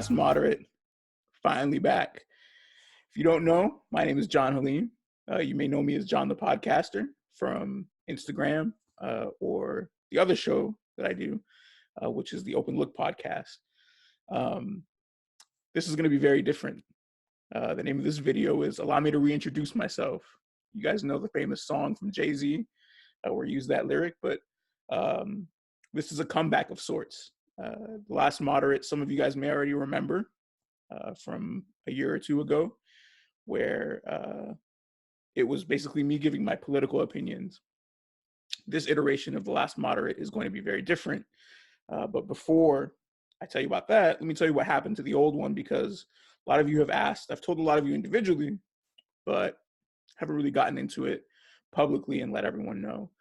last moderate, finally back. If you don't know, my name is John Halim. You may know me as John the Podcaster from Instagram or the other show that I do, which is the Open Look podcast. This is going to be very different. The name of this video is Allow Me to Reintroduce Myself. You guys know the famous song from Jay-Z where he used that lyric, but this is a comeback of sorts. The last moderate, some of you guys may already remember from a year or two ago, where it was basically me giving my political opinions. This iteration of the last moderate is going to be very different. But before I tell you about that, let me tell you what happened to the old one, because a lot of you have asked. I've told a lot of you individually, but haven't really gotten into it publicly and let everyone know.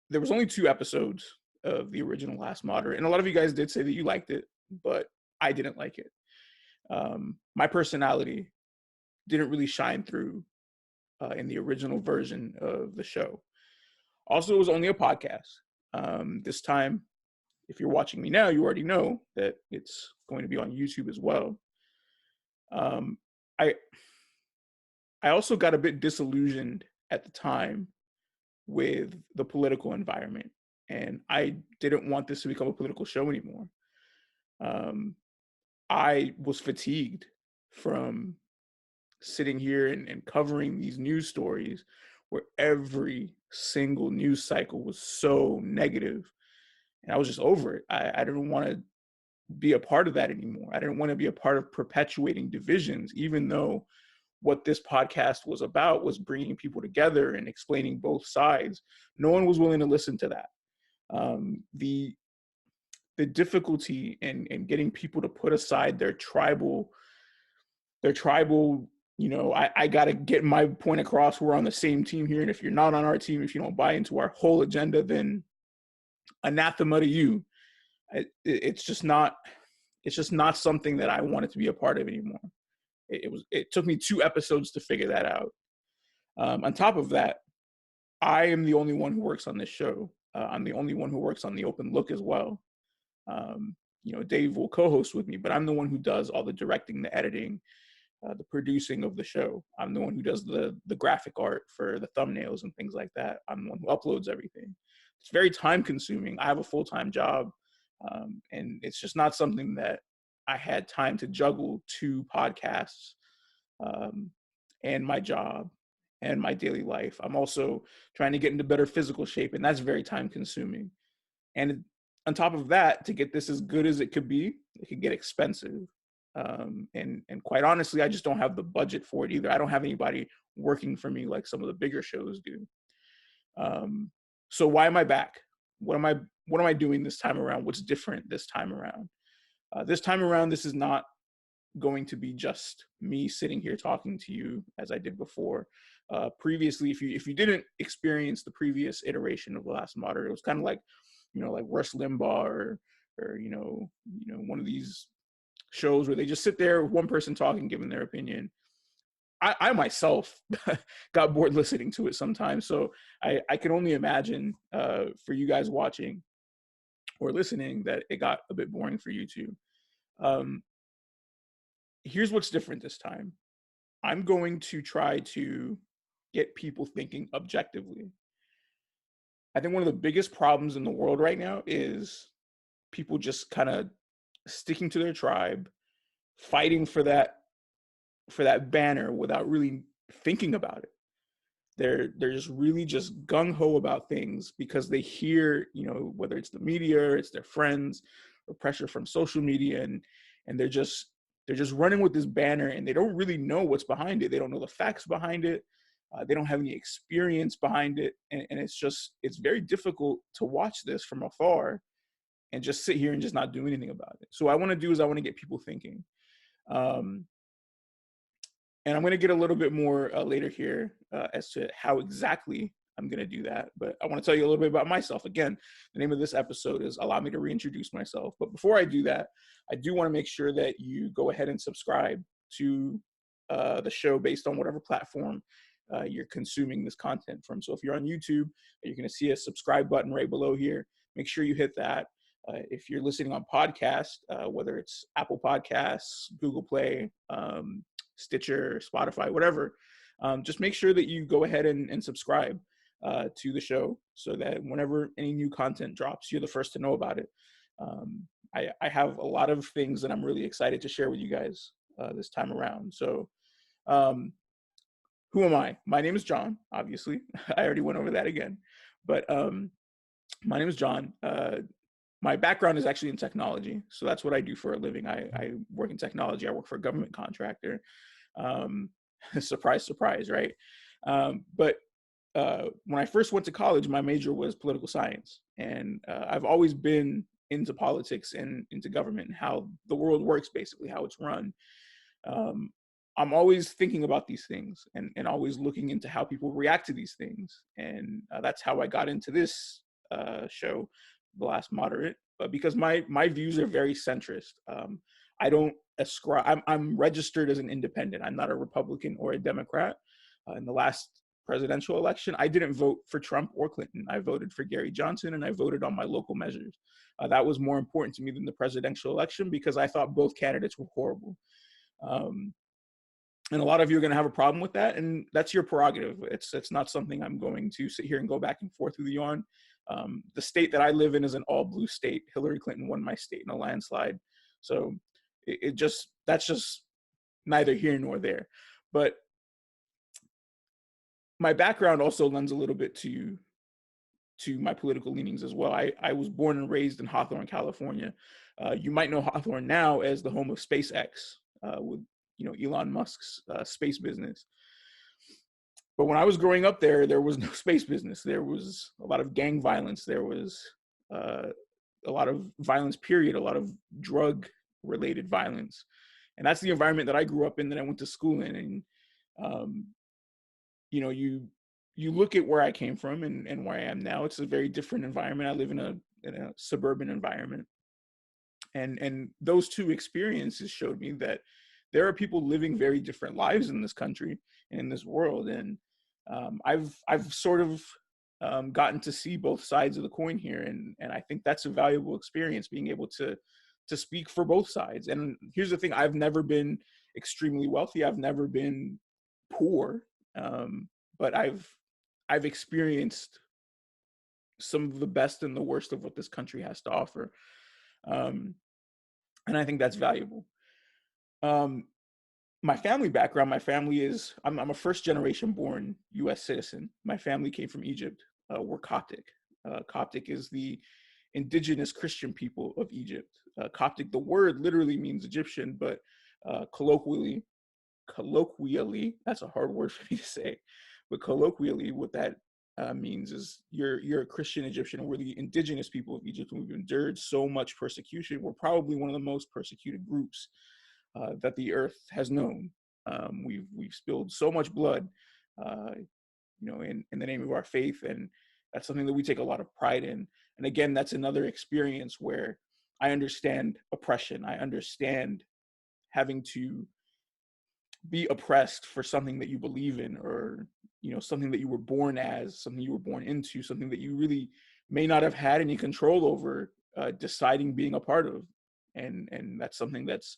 There was only 2 episodes of the original last moderate, and a lot of you guys did say that you liked it, but I didn't like it. My personality didn't really shine through in the original version of the show. Also, it was only a podcast. This time, if you're watching me now, you already know that it's going to be on YouTube as well. I also got a bit disillusioned at the time with the political environment, and I didn't want this to become a political show anymore. I was fatigued from sitting here and covering these news stories where every single news cycle was so negative, and I was just over it. I didn't want to be a part of that anymore. I didn't want to be a part of perpetuating divisions, even though what this podcast was about was bringing people together and explaining both sides. No one was willing to listen to that. The difficulty in getting people to put aside their tribal, I got to get my point across. We're on the same team here. And if you're not on our team, if you don't buy into our whole agenda, then anathema to you. It's just not something that I wanted to be a part of anymore. It took me 2 episodes to figure that out. On top of that, I am the only one who works on this show. I'm the only one who works on the Open Look as well. Dave will co-host with me, but I'm the one who does all the directing, the editing, the producing of the show. I'm the one who does the graphic art for the thumbnails and things like that. I'm the one who uploads everything. It's very time consuming. I have a full-time job, and it's just not something that I had time to juggle 2 podcasts and my job and my daily life. I'm also trying to get into better physical shape, and that's very time consuming. And on top of that, to get this as good as it could be, it could get expensive. And quite honestly, I just don't have the budget for it either. I don't have anybody working for me like some of the bigger shows do. So why am I back? What am I doing this time around? What's different this time around? This time around, this is not going to be just me sitting here talking to you as I did before. Previously, if you didn't experience the previous iteration of the last moderate, it was kind of like, like Rush Limbaugh or one of these shows where they just sit there with one person talking, giving their opinion. I myself got bored listening to it sometimes, so I can only imagine for you guys watching or listening that it got a bit boring for you too. Here's what's different this time. I'm going to try to get people thinking objectively. I think one of the biggest problems in the world right now is people just kind of sticking to their tribe, fighting for that banner without really thinking about it. They're just really just gung-ho about things because they hear, whether it's the media or it's their friends or pressure from social media, and they're just running with this banner, and they don't really know what's behind it. They don't know the facts behind it. They don't have any experience behind it, and it's very difficult to watch this from afar and just sit here and just not do anything about it. So what I want to do is I want to get people thinking. And I'm going to get a little bit more later here as to how exactly I'm going to do that. But I want to tell you a little bit about myself. Again, the name of this episode is Allow Me to Reintroduce Myself. But before I do that, I do want to make sure that you go ahead and subscribe to the show based on whatever platform you're consuming this content from. So if you're on YouTube, you're going to see a subscribe button right below here. Make sure you hit that. If you're listening on podcast, whether it's Apple Podcasts, Google Play, Stitcher, Spotify, whatever, just make sure that you go ahead and subscribe to the show so that whenever any new content drops, you're the first to know about it. I have a lot of things that I'm really excited to share with you guys this time around. So who am I? My name is John, obviously. I already went over that again. But my name is John. My background is actually in technology. So that's what I do for a living. I work in technology. I work for a government contractor. Surprise, surprise, right? But when I first went to college, my major was political science. And I've always been into politics and into government and how the world works, basically, how it's run. I'm always thinking about these things and always looking into how people react to these things. And that's how I got into this show, The Last Moderate, because my views are very centrist. I don't ascribe, I'm registered as an independent. I'm not a Republican or a Democrat. In the last presidential election, I didn't vote for Trump or Clinton. I voted for Gary Johnson and I voted on my local measures. That was more important to me than the presidential election because I thought both candidates were horrible. And a lot of you are going to have a problem with that, and that's your prerogative. It's not something I'm going to sit here and go back and forth with you on. The state that I live in is an all blue state. Hillary Clinton won my state in a landslide. So that's just neither here nor there. But my background also lends a little bit to my political leanings as well. I was born and raised in Hawthorne, California. You might know Hawthorne now as the home of SpaceX, with Elon Musk's space business. But when I was growing up there was no space business. There was a lot of gang violence. There was a lot of violence, period, a lot of drug-related violence. And that's the environment that I grew up in, that I went to school in. And, you look at where I came from and where I am now, it's a very different environment. I live in a suburban environment. And those two experiences showed me that there are people living very different lives in this country and in this world. And I've sort of gotten to see both sides of the coin here. And I think that's a valuable experience, being able to speak for both sides. And here's the thing, I've never been extremely wealthy. I've never been poor. But I've experienced some of the best and the worst of what this country has to offer. And I think that's valuable. My family background, I'm a first generation born US citizen. My family came from Egypt. We're Coptic. Coptic is the indigenous Christian people of Egypt. Coptic, the word literally means Egyptian, but colloquially, that's a hard word for me to say, but colloquially what that means is you're a Christian Egyptian, and we're the indigenous people of Egypt, and we've endured so much persecution. We're probably one of the most persecuted groups that the earth has known. We've spilled so much blood, in the name of our faith, and that's something that we take a lot of pride in. And again, that's another experience where I understand oppression. I understand having to be oppressed for something that you believe in, or something that you were born as, something you were born into, something that you really may not have had any control over, deciding being a part of. And that's something that's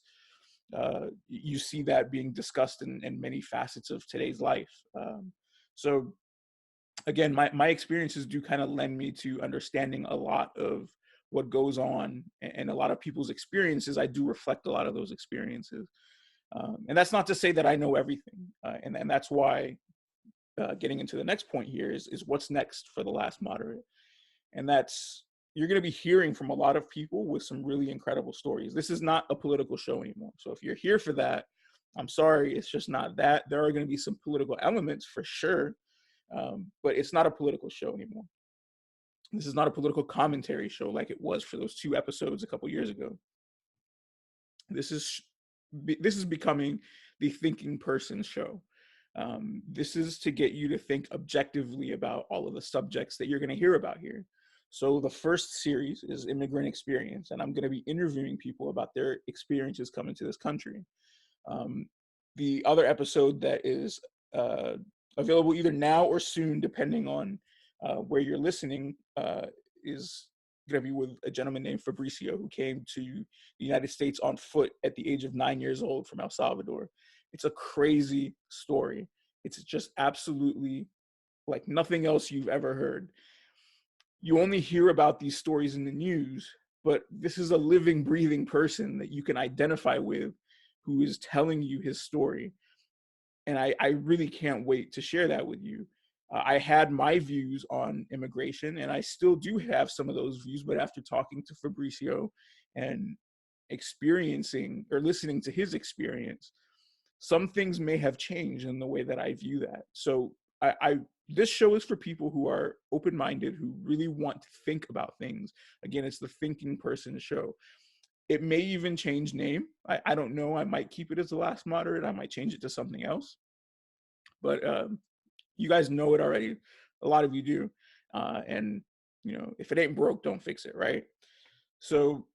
you see that being discussed in many facets of today's life. So again, my experiences do kind of lend me to understanding a lot of what goes on, and a lot of people's experiences. I do reflect a lot of those experiences. And that's not to say that I know everything. And that's why getting into the next point here is what's next for The Last Moderate. And that's, you're going to be hearing from a lot of people with some really incredible stories. This is not a political show anymore. So if you're here for that, I'm sorry, it's just not that. There are going to be some political elements for sure, but it's not a political show anymore. This is not a political commentary show like it was for those 2 episodes a couple years ago. This is becoming the thinking person show. This is to get you to think objectively about all of the subjects that you're going to hear about here. So the first series is immigrant experience, and I'm going to be interviewing people about their experiences coming to this country. The other episode that is available either now or soon, depending on where you're listening, is going to be with a gentleman named Fabricio, who came to the United States on foot at the age of 9 years old from El Salvador. It's a crazy story. It's just absolutely like nothing else you've ever heard. You only hear about these stories in the news, but this is a living, breathing person that you can identify with, who is telling you his story. And I really can't wait to share that with you. I had my views on immigration, and I still do have some of those views, but after talking to Fabricio and experiencing or listening to his experience, some things may have changed in the way that I view that. So I this show is for people who are open-minded, who really want to think about things. Again, it's the thinking person show. It may even change name. I don't know. I might keep it as the last moderate. I might change it to something else. But you guys know it already. A lot of you do. And, you know, if it ain't broke, don't fix it, right? So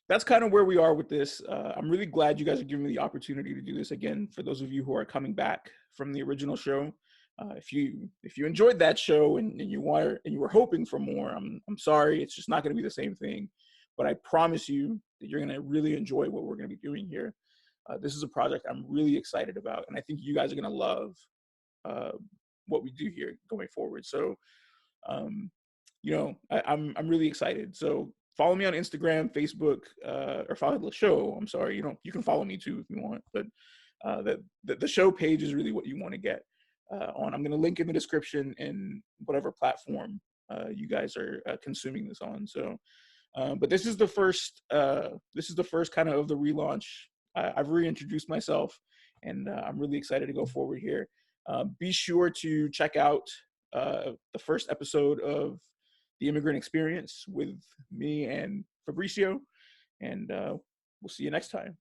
that's kind of where we are with this. I'm really glad you guys are giving me the opportunity to do this again. For those of you who are coming back from the original show, if you enjoyed that show and you were hoping for more, I'm sorry, it's just not going to be the same thing. But I promise you that you're going to really enjoy what we're going to be doing here. This is a project I'm really excited about, and I think you guys are going to love uh, what we do here going forward. So um, you know, I'm really excited. So follow me on Instagram, Facebook, or follow the show. I'm sorry, you can follow me too if you want, but the show page is really what you want to get on. I'm going to link in the description in whatever platform you guys are consuming this on. So, but this is the first. This is the first kind of the relaunch. I've reintroduced myself, and I'm really excited to go forward here. Be sure to check out the first episode of The Immigrant Experience with me and Fabricio, and we'll see you next time.